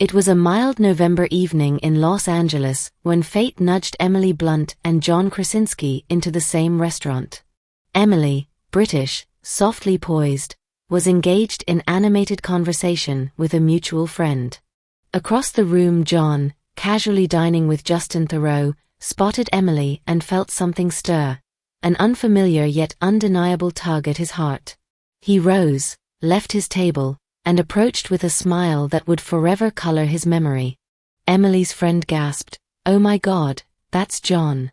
It was a mild November evening in Los Angeles when fate nudged Emily Blunt and John Krasinski into the same restaurant. Emily, British, softly poised, was engaged in animated conversation with a mutual friend. Across the room, John, casually dining with Justin Theroux, spotted Emily and felt something stir, an unfamiliar yet undeniable tug at his heart. He rose, left his table, and approached with a smile that would forever color his memory. Emily's friend gasped, "Oh my God, that's John."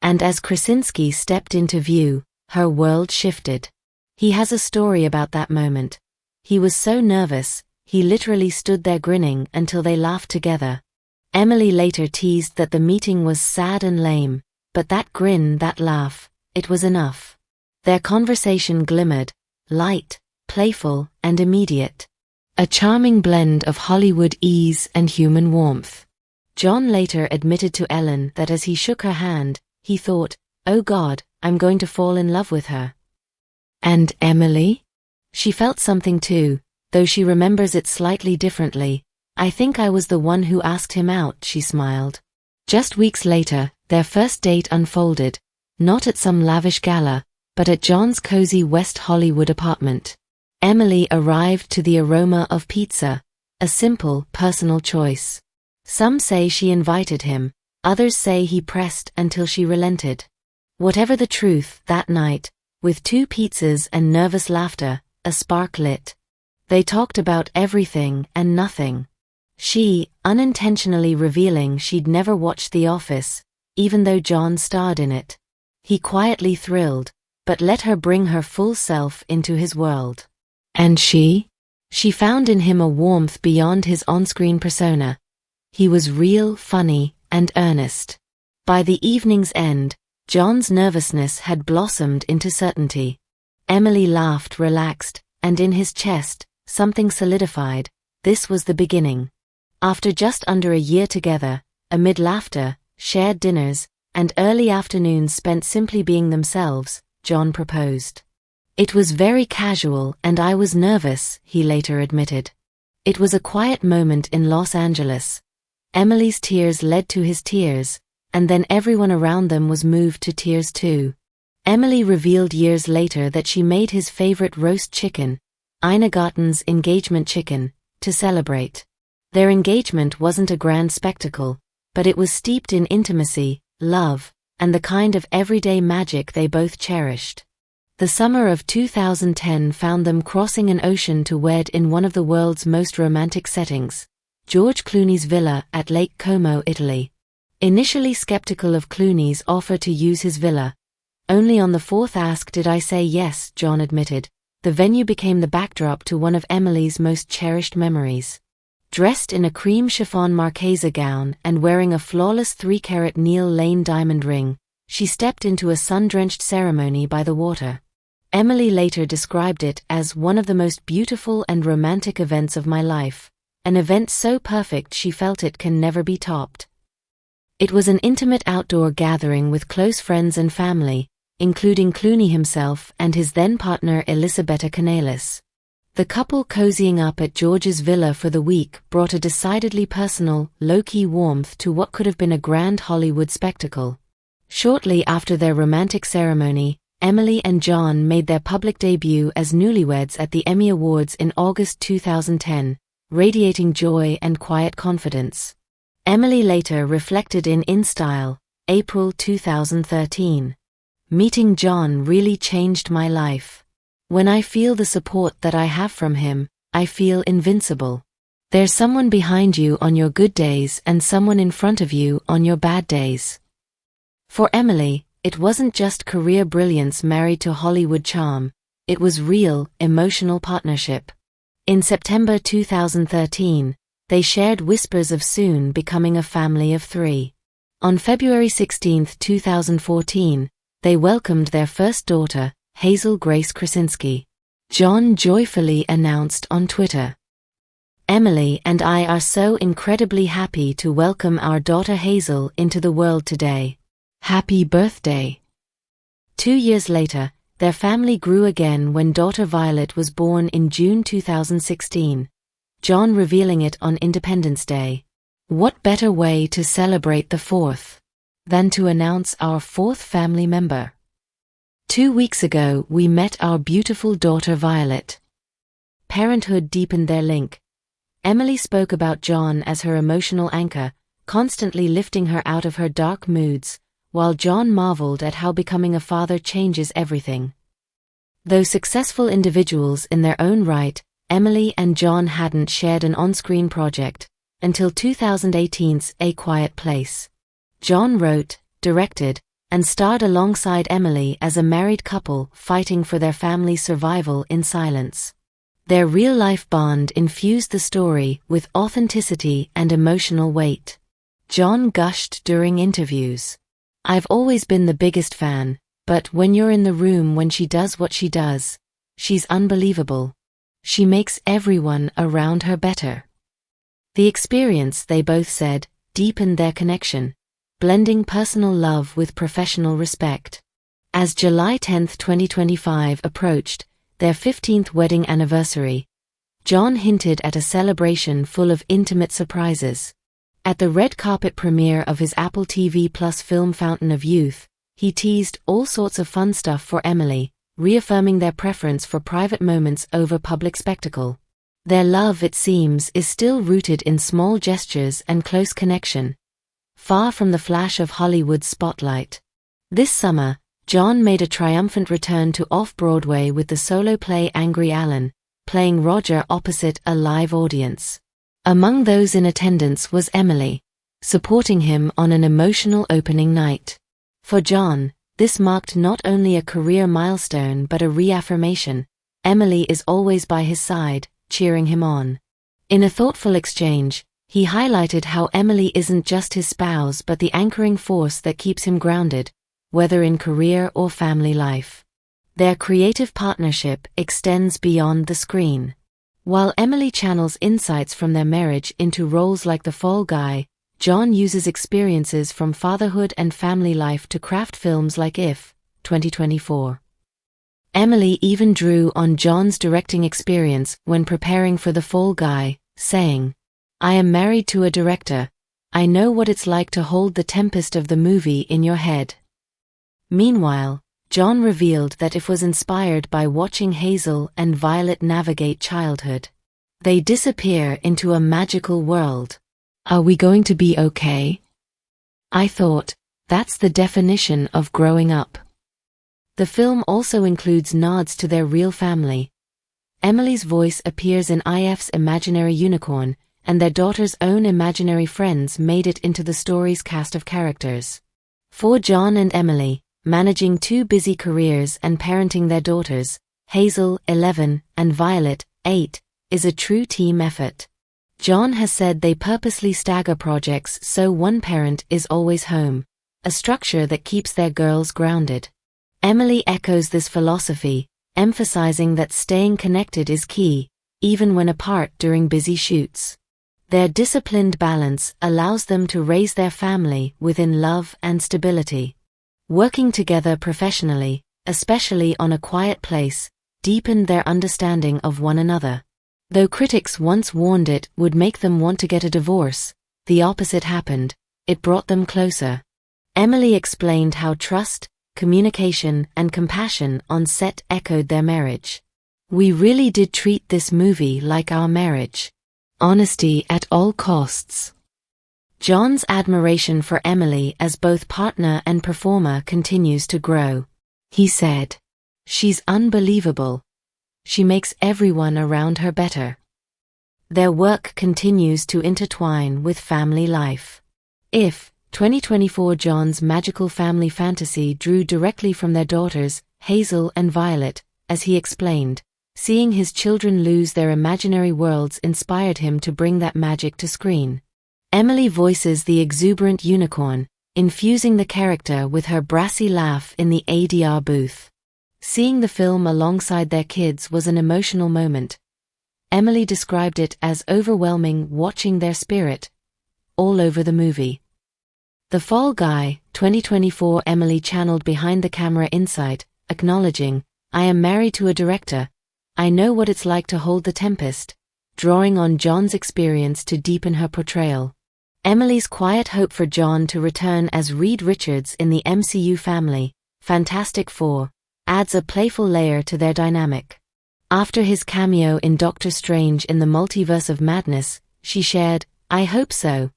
And as Krasinski stepped into view, her world shifted. He has a story about that moment. He was so nervous, he literally stood there grinning until they laughed together. Emily later teased that the meeting was sad and lame, but that grin, that laugh, it was enough. Their conversation glimmered, light, playful, and immediate. A charming blend of Hollywood ease and human warmth. John later admitted to Ellen that as he shook her hand, he thought, "Oh God, I'm going to fall in love with her." And Emily? She felt something too, though she remembers it slightly differently. "I think I was the one who asked him out," she smiled. Just weeks later, their first date unfolded, not at some lavish gala, but at John's cozy West Hollywood apartment. Emily arrived to the aroma of pizza, a simple, personal choice. Some say she invited him, others say he pressed until she relented. Whatever the truth, that night, with 2 pizzas and nervous laughter, a spark lit. They talked about everything and nothing. She, unintentionally revealing she'd never watched The Office, even though John starred in it. He quietly thrilled, but let her bring her full self into his world. And she? She found in him a warmth beyond his on-screen persona. He was real, funny, and earnest. By the evening's end, John's nervousness had blossomed into certainty. Emily laughed, relaxed, and in his chest, something solidified. This was the beginning. After just under a year together, amid laughter, shared dinners, and early afternoons spent simply being themselves, John proposed. "It was very casual and I was nervous," he later admitted. It was a quiet moment in Los Angeles. Emily's tears led to his tears, and then everyone around them was moved to tears too. Emily revealed years later that she made his favorite roast chicken, Ina Garten's engagement chicken, to celebrate. Their engagement wasn't a grand spectacle, but it was steeped in intimacy, love, and the kind of everyday magic they both cherished. The summer of 2010 found them crossing an ocean to wed in one of the world's most romantic settings, George Clooney's villa at Lake Como, Italy. Initially skeptical of Clooney's offer to use his villa, only on the 4th ask did I say yes, John admitted. The venue became the backdrop to one of Emily's most cherished memories. Dressed in a cream chiffon Marchesa gown and wearing a flawless 3-carat Neil Lane diamond ring, she stepped into a sun-drenched ceremony by the water. Emily later described it as one of the most beautiful and romantic events of my life, an event so perfect she felt it can never be topped. It was an intimate outdoor gathering with close friends and family, including Clooney himself and his then-partner Elisabetta Canales. The couple cozying up at George's villa for the week brought a decidedly personal, low-key warmth to what could have been a grand Hollywood spectacle. Shortly after their romantic ceremony, Emily and John made their public debut as newlyweds at the Emmy Awards in August 2010, radiating joy and quiet confidence. Emily later reflected in InStyle, April 2013. "Meeting John really changed my life. When I feel the support that I have from him, I feel invincible. There's someone behind you on your good days and someone in front of you on your bad days." For Emily, it wasn't just career brilliance married to Hollywood charm, it was real, emotional partnership. In September 2013, they shared whispers of soon becoming a family of 3. On February 16, 2014, they welcomed their first daughter, Hazel Grace Krasinski. John joyfully announced on Twitter, "Emily and I are so incredibly happy to welcome our daughter Hazel into the world today. Happy birthday." 2 years later, their family grew again when daughter Violet was born in June 2016. John revealing it on Independence Day. What better way to celebrate the 4th than to announce our 4th family member? 2 weeks ago we met our beautiful daughter Violet. Parenthood deepened their link. Emily spoke about John as her emotional anchor, constantly lifting her out of her dark moods, while John marveled at how becoming a father changes everything. Though successful individuals in their own right, Emily and John hadn't shared an on-screen project until 2018's A Quiet Place. John wrote, directed, and starred alongside Emily as a married couple fighting for their family's survival in silence. Their real-life bond infused the story with authenticity and emotional weight. John gushed during interviews. "I've always been the biggest fan, but when you're in the room when she does what she does, she's unbelievable. She makes everyone around her better." The experience, they both said, deepened their connection, blending personal love with professional respect. As July 10, 2025 approached, their 15th wedding anniversary, John hinted at a celebration full of intimate surprises. At the red carpet premiere of his Apple TV Plus film Fountain of Youth, he teased all sorts of fun stuff for Emily, reaffirming their preference for private moments over public spectacle. Their love, it seems, is still rooted in small gestures and close connection, far from the flash of Hollywood's spotlight. This summer, John made a triumphant return to off-Broadway with the solo play Angry Allen, playing Roger opposite a live audience. Among those in attendance was Emily, supporting him on an emotional opening night. For John, this marked not only a career milestone but a reaffirmation. Emily is always by his side, cheering him on. In a thoughtful exchange, he highlighted how Emily isn't just his spouse but the anchoring force that keeps him grounded, whether in career or family life. Their creative partnership extends beyond the screen. While Emily channels insights from their marriage into roles like the Fall Guy, John uses experiences from fatherhood and family life to craft films like If, 2024. Emily even drew on John's directing experience when preparing for The Fall Guy, saying, "I am married to a director. I know what it's like to hold the tempest of the movie in your head." Meanwhile, John revealed that If was inspired by watching Hazel and Violet navigate childhood. They disappear into a magical world. "Are we going to be okay? I thought, that's the definition of growing up." The film also includes nods to their real family. Emily's voice appears in IF's imaginary unicorn, and their daughter's own imaginary friends made it into the story's cast of characters. For John and Emily, managing 2 busy careers and parenting their daughters, Hazel, 11, and Violet, 8, is a true team effort. John has said they purposely stagger projects so one parent is always home, a structure that keeps their girls grounded. Emily echoes this philosophy, emphasizing that staying connected is key, even when apart during busy shoots. Their disciplined balance allows them to raise their family within love and stability. Working together professionally, especially on A Quiet Place, deepened their understanding of one another. Though critics once warned it would make them want to get a divorce, the opposite happened. It brought them closer. Emily explained how trust, communication, and compassion on set echoed their marriage. "We really did treat this movie like our marriage. Honesty at all costs." John's admiration for Emily as both partner and performer continues to grow. He said, "She's unbelievable. She makes everyone around her better." Their work continues to intertwine with family life. If, 2024 John's magical family fantasy drew directly from their daughters, Hazel and Violet, as he explained, seeing his children lose their imaginary worlds inspired him to bring that magic to screen. Emily voices the exuberant unicorn, infusing the character with her brassy laugh in the ADR booth. Seeing the film alongside their kids was an emotional moment. Emily described it as overwhelming watching their spirit all over the movie. The Fall Guy, 2024 Emily channeled behind-the-camera insight, acknowledging, "I am married to a director. I know what it's like to hold the tempest," drawing on John's experience to deepen her portrayal. Emily's quiet hope for John to return as Reed Richards in the MCU family, Fantastic Four, adds a playful layer to their dynamic. After his cameo in Doctor Strange in the Multiverse of Madness, she shared, "I hope so.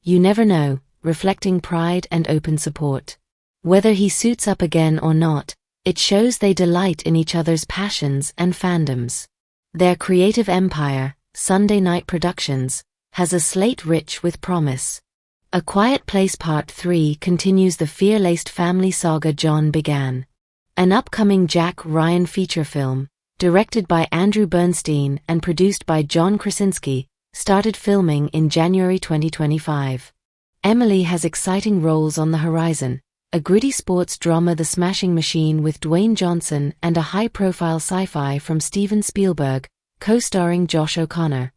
You never know," reflecting pride and open support. Whether he suits up again or not, it shows they delight in each other's passions and fandoms. Their creative empire, Sunday Night Productions, has a slate rich with promise. A Quiet Place Part 3 continues the fear-laced family saga John began. An upcoming Jack Ryan feature film, directed by Andrew Bernstein and produced by John Krasinski, started filming in January 2025. Emily has exciting roles on the horizon: a gritty sports drama The Smashing Machine with Dwayne Johnson and a high-profile sci-fi from Steven Spielberg, co-starring Josh O'Connor.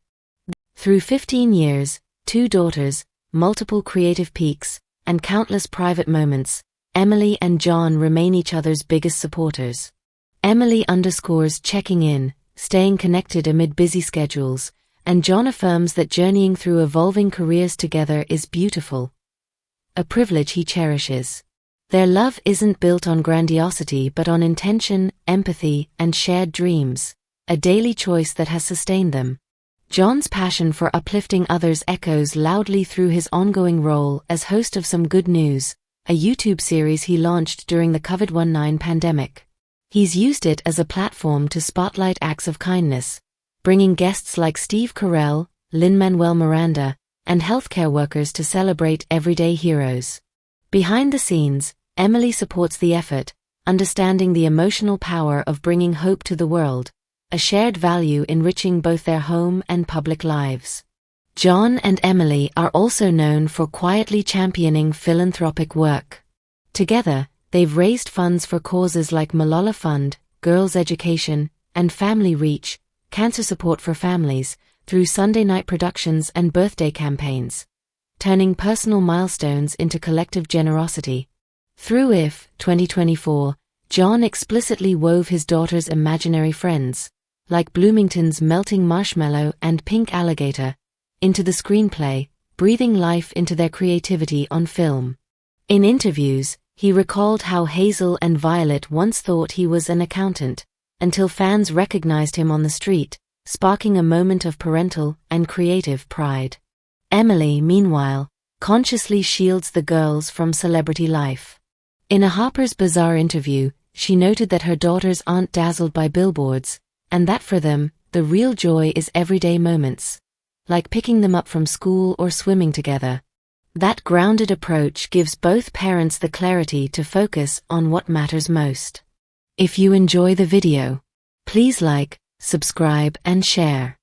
Through 15 years, 2 daughters, multiple creative peaks, and countless private moments, Emily and John remain each other's biggest supporters. Emily underscores checking in, staying connected amid busy schedules, and John affirms that journeying through evolving careers together is beautiful, a privilege he cherishes. Their love isn't built on grandiosity but on intention, empathy, and shared dreams, a daily choice that has sustained them. John's passion for uplifting others echoes loudly through his ongoing role as host of Some Good News, a YouTube series he launched during the COVID-19 pandemic. He's used it as a platform to spotlight acts of kindness, bringing guests like Steve Carell, Lin-Manuel Miranda, and healthcare workers to celebrate everyday heroes. Behind the scenes, Emily supports the effort, understanding the emotional power of bringing hope to the world, a shared value enriching both their home and public lives. John and Emily are also known for quietly championing philanthropic work. Together, they've raised funds for causes like Malala Fund, Girls' Education, and Family Reach, cancer support for families, through Sunday Night Productions and birthday campaigns, turning personal milestones into collective generosity. Through If 2024, John explicitly wove his daughter's imaginary friends, like Bloomington's Melting Marshmallow and Pink Alligator, into the screenplay, breathing life into their creativity on film. In interviews, he recalled how Hazel and Violet once thought he was an accountant, until fans recognized him on the street, sparking a moment of parental and creative pride. Emily, meanwhile, consciously shields the girls from celebrity life. In a Harper's Bazaar interview, she noted that her daughters aren't dazzled by billboards, and that for them, the real joy is everyday moments, like picking them up from school or swimming together. That grounded approach gives both parents the clarity to focus on what matters most. If you enjoy the video, please like, subscribe, and share.